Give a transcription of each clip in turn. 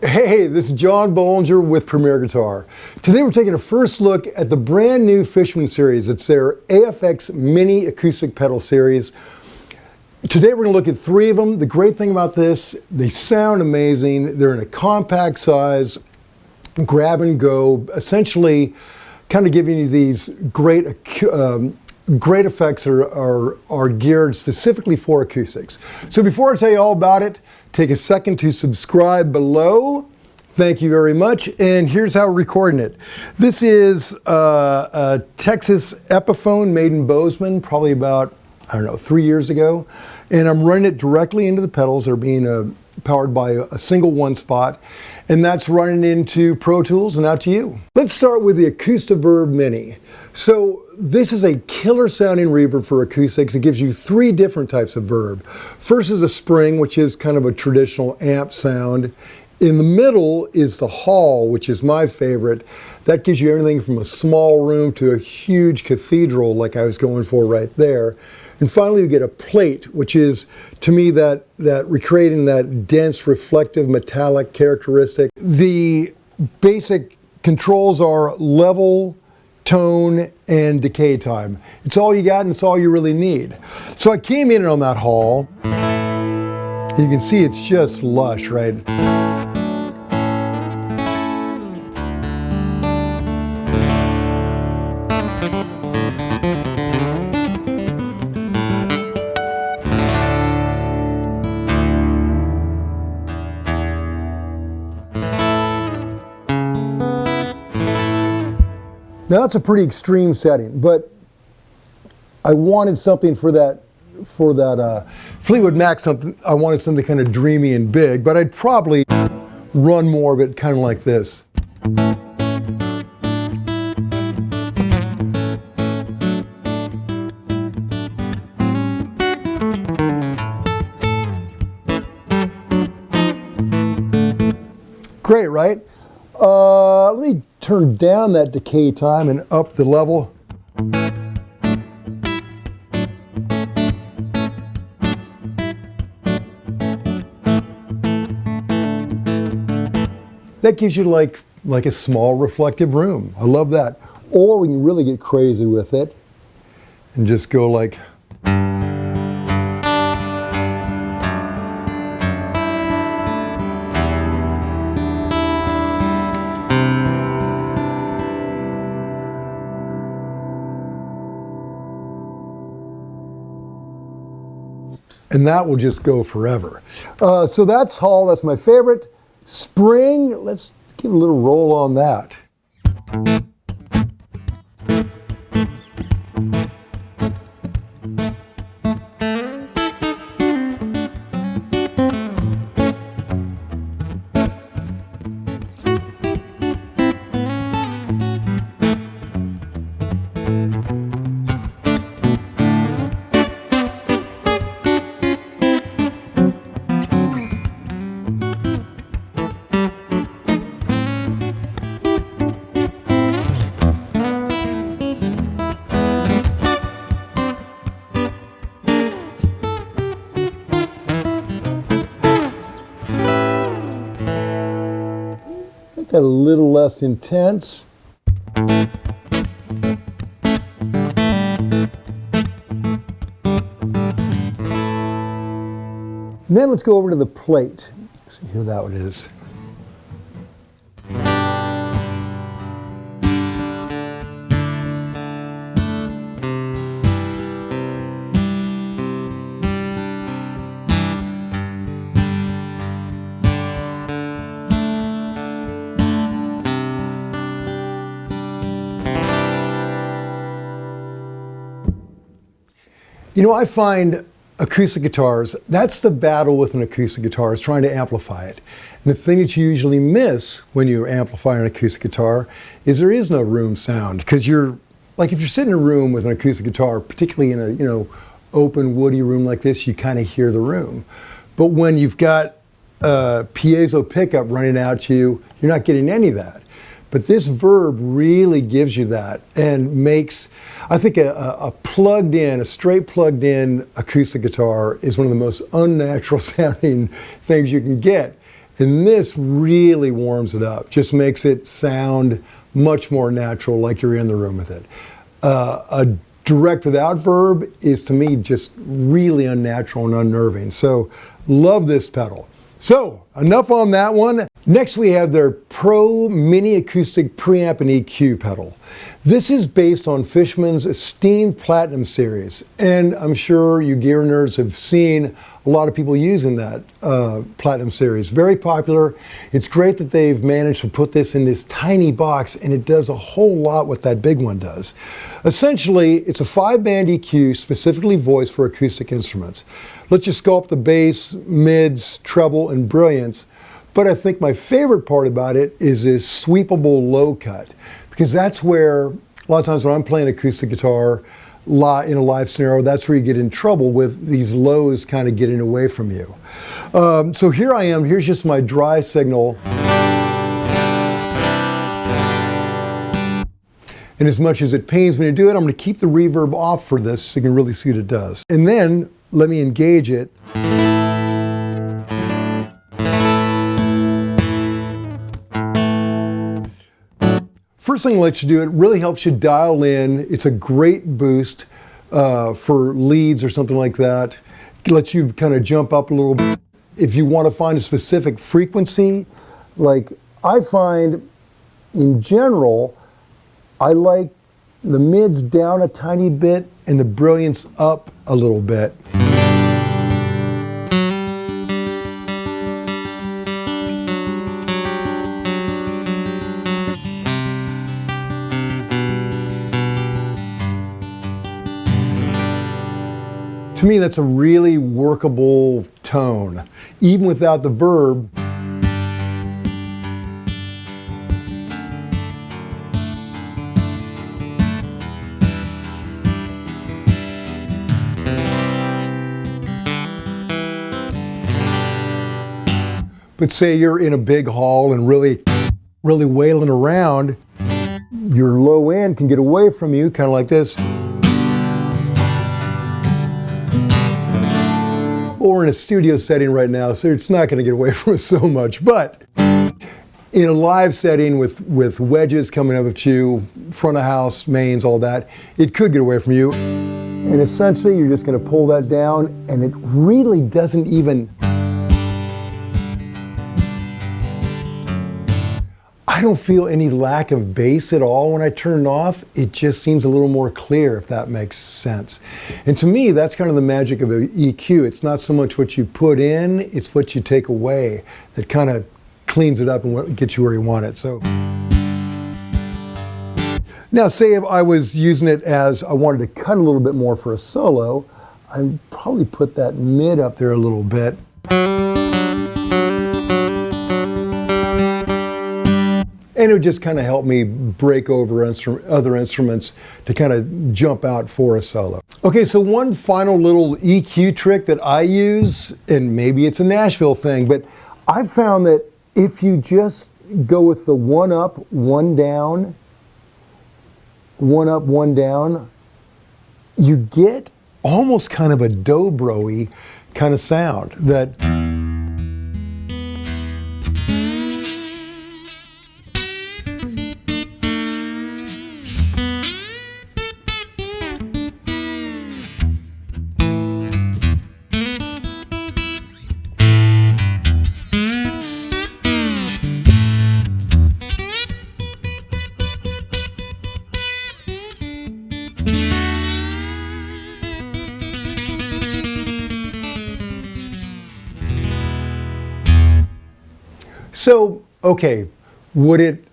Hey, this is John Bollinger with Premier Guitar. Today we're taking a first look at the brand new Fishman series. It's their AFX Mini acoustic pedal series. Today we're going to look at three of them. The great thing about this, they sound amazing. They're in a compact size, grab and go, essentially kind of giving you these great effects that are geared specifically for acoustics. So before I tell you all about it, take a second to subscribe below. Thank you very much. And here's how we're recording it. This is a Texas Epiphone made in Bozeman, probably about, 3 years ago. And I'm running it directly into the pedals. They're being powered by a single one spot. And that's running into Pro Tools and out to you. Let's start with the AcoustiVerb Mini. So this is a killer sounding reverb for acoustics. It gives you three different types of verb. First is a spring, which is kind of a traditional amp sound. In the middle is the hall, which is my favorite. That gives you everything from a small room to a huge cathedral like I was going for right there. And finally you get a plate, which is, to me, that recreating that dense, reflective, metallic characteristic. The basic controls are level, tone, and decay time. It's all you got and it's all you really need. So I came in on that hall. You can see it's just lush, right? Now that's a pretty extreme setting, but I wanted something for that Fleetwood Mac, I wanted something kind of dreamy and big, but I'd probably run more of it kind of like this. Great, right? Let me turn down that decay time and up the level. That gives you like a small reflective room. I love that. Or we can really get crazy with it and just go like. And that will just go forever. So that's Hall, that's my favorite. Spring, let's give a little roll on that. That a little less intense. Then let's go over to the plate. See here that one is. You know, I find acoustic guitars, that's the battle with an acoustic guitar, is trying to amplify it. And the thing that you usually miss when you amplify an acoustic guitar is there is no room sound. Because you're, like if you're sitting in a room with an acoustic guitar, particularly in a, open woody room like this, you kind of hear the room. But when you've got a piezo pickup running out to you, you're not getting any of that. But this Verb really gives you that and makes, I think a straight plugged in acoustic guitar is one of the most unnatural sounding things you can get. And this really warms it up, just makes it sound much more natural, like you're in the room with it. A direct without verb is, to me, just really unnatural and unnerving. So love this pedal. So enough on that one. Next we have their Pro Mini Acoustic Preamp and EQ pedal. This is based on Fishman's esteemed Platinum series, and I'm sure you gear nerds have seen a lot of people using that Platinum series. Very popular. It's great that they've managed to put this in this tiny box, and it does a whole lot what that big one does. Essentially, it's a 5-band EQ specifically voiced for acoustic instruments. Lets you sculpt the bass, mids, treble, and brilliance. But I think my favorite part about it is this sweepable low cut, because that's where, a lot of times when I'm playing acoustic guitar in a live scenario, that's where you get in trouble with these lows kind of getting away from you. So here I am, here's just my dry signal. And as much as it pains me to do it, I'm going to keep the reverb off for this so you can really see what it does. And then let me engage it. First thing I'll let you do, it really helps you dial in. It's a great boost for leads or something like that. It lets you kind of jump up a little bit. If you want to find a specific frequency, like I find in general, I like the mids down a tiny bit and the brilliance up a little bit. To me, that's a really workable tone, even without the verb. But say you're in a big hall and really wailing around, your low end can get away from you, kind of like this. Or in a studio setting right now, so it's not going to get away from us so much. But in a live setting with wedges coming up at you, front of house, mains, all that, it could get away from you. And essentially, you're just going to pull that down, and it really doesn't even... I don't feel any lack of bass at all when I turn it off. It just seems a little more clear, if that makes sense. And to me, that's kind of the magic of an EQ. It's not so much what you put in, it's what you take away that kind of cleans it up and gets you where you want it. So now, say if I was using it as I wanted to cut a little bit more for a solo, I'd probably put that mid up there a little bit. And it would just kind of help me break over other instruments to kind of jump out for a solo. Okay, so one final little EQ trick that I use, and maybe it's a Nashville thing, but I've found that if you just go with the one up, one down, one up, one down, you get almost kind of a dobro-y kind of sound that... So, okay, would it,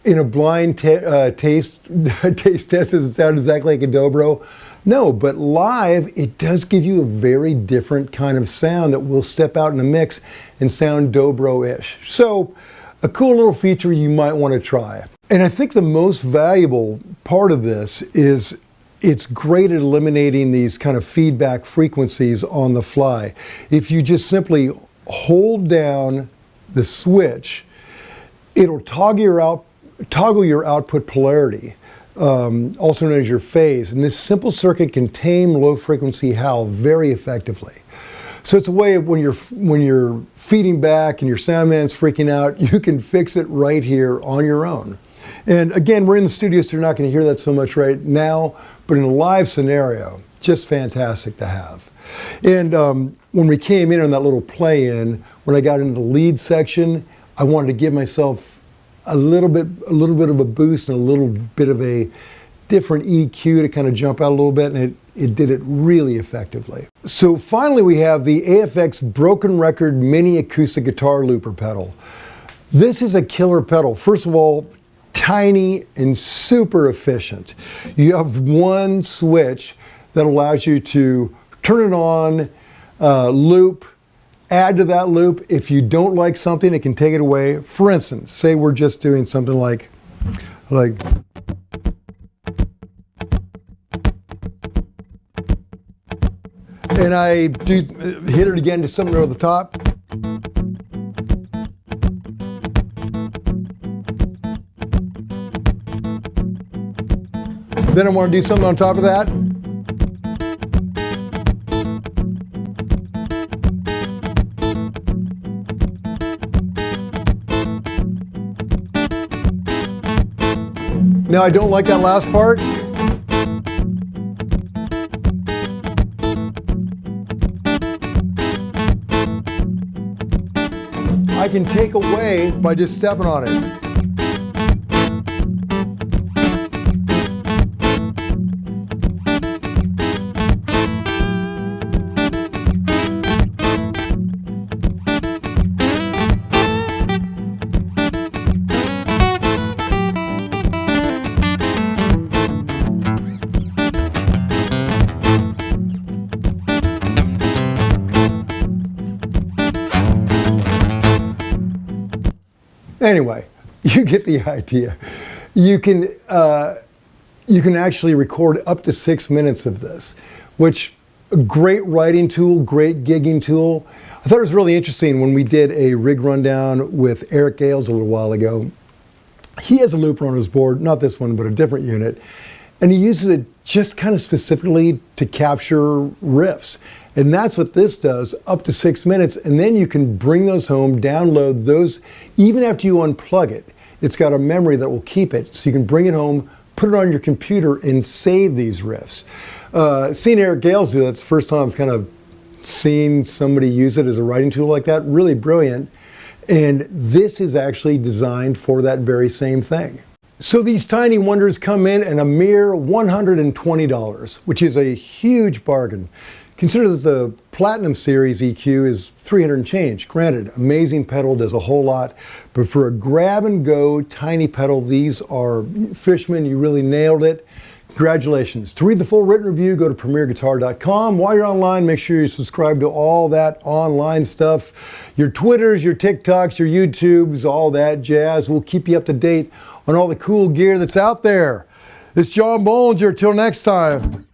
in a blind taste test, does it sound exactly like a dobro? No, but live, it does give you a very different kind of sound that will step out in the mix and sound dobro-ish. So, a cool little feature you might want to try. And I think the most valuable part of this is it's great at eliminating these kind of feedback frequencies on the fly. If you just simply hold down the switch, it'll toggle your output polarity, also known as your phase. And this simple circuit can tame low frequency howl very effectively. So it's a way of when you're feeding back and your sound man's freaking out, you can fix it right here on your own. And again, we're in the studio, so you're not going to hear that so much right now, but in a live scenario, just fantastic to have. And when we came in on that little play-in, when I got into the lead section, I wanted to give myself a little bit of a boost and a little bit of a different EQ to kind of jump out a little bit, and it did it really effectively. So finally we have the AFX Broken Record Mini Acoustic Guitar Looper pedal. This is a killer pedal. First of all, tiny and super efficient. You have one switch that allows you to turn it on, loop, add to that loop. If you don't like something, it can take it away. For instance, say we're just doing something like and I do hit it again to something over the top. Then I want to do something on top of that. Now I don't like that last part. I can take away by just stepping on it. Anyway, you get the idea. You can actually record up to 6 minutes of this, which a great writing tool, great gigging tool. I thought it was really interesting when we did a rig rundown with Eric Gales a little while ago. He has a looper on his board, not this one, but a different unit, and he uses it just kind of specifically to capture riffs. And that's what this does, up to 6 minutes, and then you can bring those home, download those, even after you unplug it. It's got a memory that will keep it, so you can bring it home, put it on your computer, and save these riffs. Seeing Eric Gales do that, it's the first time I've kind of seen somebody use it as a writing tool like that. Really brilliant. And this is actually designed for that very same thing. So these tiny wonders come in at a mere $120, which is a huge bargain. Consider that the Platinum Series EQ is $300 and change. Granted, amazing pedal, does a whole lot, but for a grab-and-go tiny pedal, these are Fishman. You really nailed it. Congratulations. To read the full written review, go to premierguitar.com. While you're online, make sure you subscribe to all that online stuff. Your Twitters, your TikToks, your YouTubes, all that jazz. We'll keep you up to date on all the cool gear that's out there. It's John Bollinger. Till next time.